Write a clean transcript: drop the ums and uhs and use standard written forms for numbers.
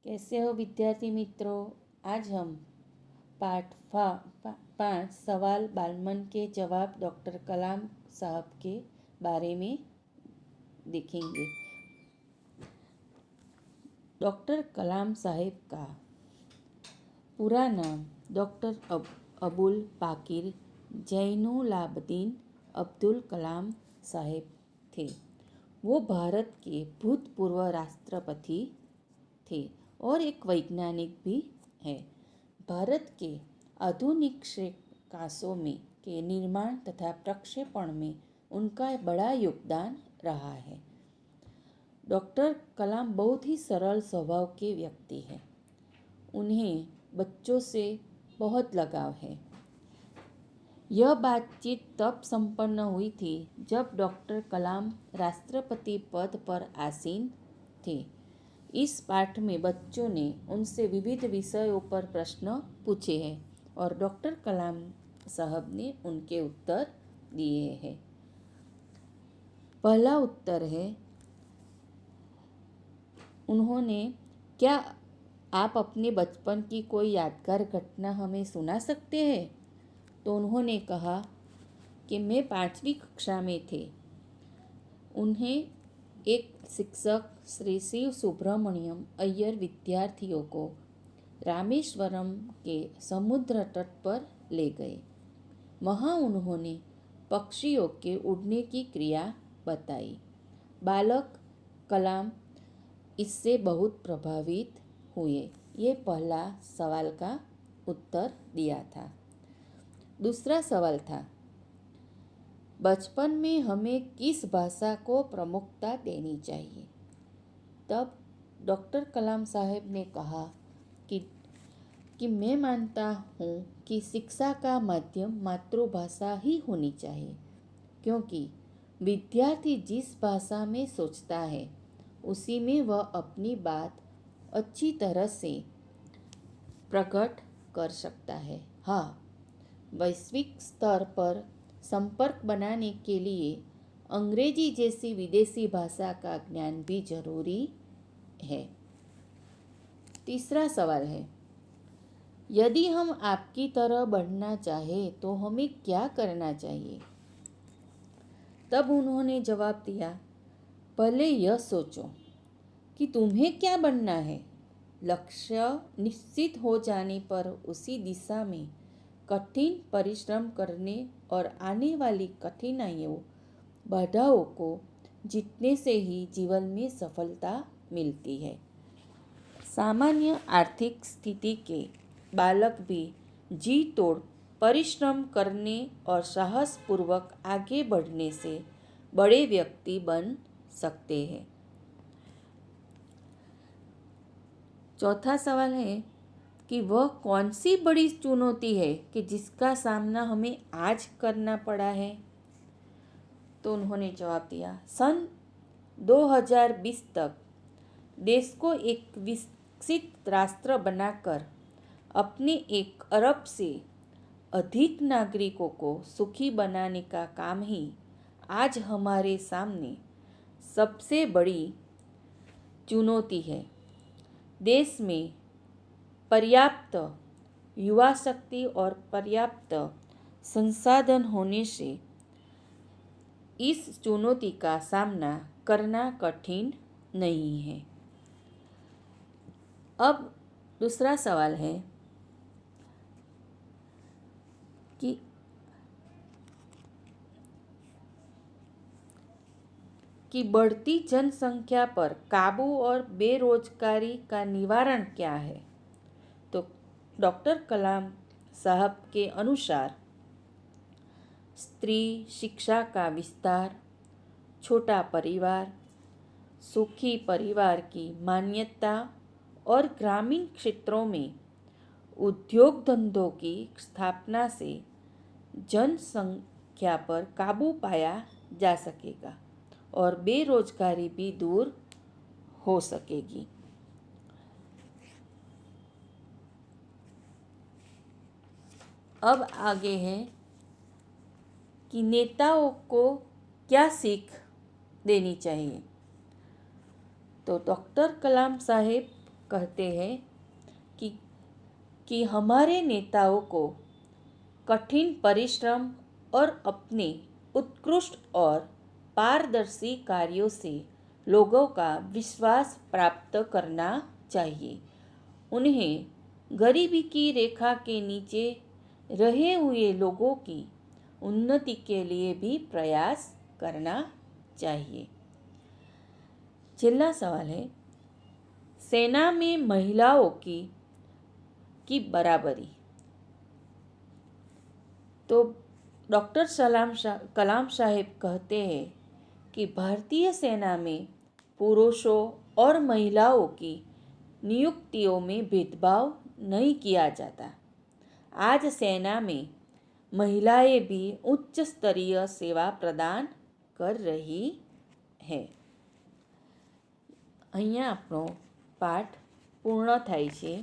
कैसे हो विद्यार्थी मित्रों। आज हम पाठ 5 सवाल बालमन के जवाब डॉक्टर कलाम साहब के बारे में देखेंगे। डॉक्टर कलाम साहब का पूरा नाम डॉक्टर अबुल पाकिर जैनुलाब्दीन अब्दुल कलाम साहब थे। वो भारत के भूतपूर्व राष्ट्रपति थे और एक वैज्ञानिक भी है। भारत के आधुनिक क्षेपणास्त्रों में के निर्माण तथा प्रक्षेपण में उनका बड़ा योगदान रहा है। डॉक्टर कलाम बहुत ही सरल स्वभाव के व्यक्ति हैं। उन्हें बच्चों से बहुत लगाव है। यह बातचीत तब संपन्न हुई थी जब डॉक्टर कलाम राष्ट्रपति पद पर आसीन थे। इस पाठ में बच्चों ने उनसे विविध विषयों पर प्रश्न पूछे हैं और डॉक्टर कलाम साहब ने उनके उत्तर दिए हैं। पहला उत्तर है, उन्होंने क्या आप अपने बचपन की कोई यादगार घटना हमें सुना सकते हैं? तो उन्होंने कहा कि मैं 5वीं कक्षा में थे। उन्हें एक शिक्षक श्री शिव सुब्रमण्यम अय्यर विद्यार्थियों को रामेश्वरम के समुद्र तट पर ले गए। वहाँ उन्होंने पक्षियों के उड़ने की क्रिया बताई। बालक कलाम इससे बहुत प्रभावित हुए। ये पहला सवाल का उत्तर दिया था। दूसरा सवाल था, बचपन में हमें किस भाषा को प्रमुखता देनी चाहिए? तब डॉक्टर कलाम साहब ने कहा कि मैं मानता हूँ कि शिक्षा का माध्यम मातृभाषा ही होनी चाहिए, क्योंकि विद्यार्थी जिस भाषा में सोचता है उसी में वह अपनी बात अच्छी तरह से प्रकट कर सकता है। हाँ, वैश्विक स्तर पर संपर्क बनाने के लिए अंग्रेजी जैसी विदेशी भाषा का ज्ञान भी जरूरी है। तीसरा सवाल है, यदि हम आपकी तरह बढ़ना चाहें तो हमें क्या करना चाहिए? तब उन्होंने जवाब दिया, पहले यह सोचो कि तुम्हें क्या बनना है। लक्ष्य निश्चित हो जाने पर उसी दिशा में कठिन परिश्रम करने और आने वाली कठिनाइयों बाधाओं को जीतने से ही जीवन में सफलता मिलती है। सामान्य आर्थिक स्थिति के बालक भी जी तोड़ परिश्रम करने और साहसपूर्वक आगे बढ़ने से बड़े व्यक्ति बन सकते हैं। चौथा सवाल है कि वह कौन सी बड़ी चुनौती है कि जिसका सामना हमें आज करना पड़ा है? तो उन्होंने जवाब दिया, सन 2020 तक देश को एक विकसित राष्ट्र बनाकर अपने 1 अरब से अधिक नागरिकों को सुखी बनाने का काम ही आज हमारे सामने सबसे बड़ी चुनौती है। देश में पर्याप्त युवा शक्ति और पर्याप्त संसाधन होने से इस चुनौती का सामना करना कठिन नहीं है। अब दूसरा सवाल है कि बढ़ती जनसंख्या पर काबू और बेरोजगारी का निवारण क्या है? तो डॉक्टर कलाम साहब के अनुसार स्त्री शिक्षा का विस्तार, छोटा परिवार, सुखी परिवार की मान्यता और ग्रामीण क्षेत्रों में उद्योग धंधों की स्थापना से जनसंख्या पर काबू पाया जा सकेगा और बेरोजगारी भी दूर हो सकेगी। अब आगे है कि नेताओं को क्या सीख देनी चाहिए। तो डॉक्टर कलाम साहब कहते हैं कि कि हमारे नेताओं को कठिन परिश्रम और अपने उत्कृष्ट और पारदर्शी कार्यों से लोगों का विश्वास प्राप्त करना चाहिए। उन्हें गरीबी की रेखा के नीचे रहे हुए लोगों की उन्नति के लिए भी प्रयास करना चाहिए। छेल्ला सवाल है, सेना में महिलाओं की बराबरी। तो डॉक्टर कलाम साहेब कहते हैं कि भारतीय सेना में पुरुषों और महिलाओं की नियुक्तियों में भेदभाव नहीं किया जाता। आज सेना में महिलाएं भी उच्च स्तरीय सेवा प्रदान कर रही है। અહીંયા આપણો પાઠ પૂર્ણ થાય છે।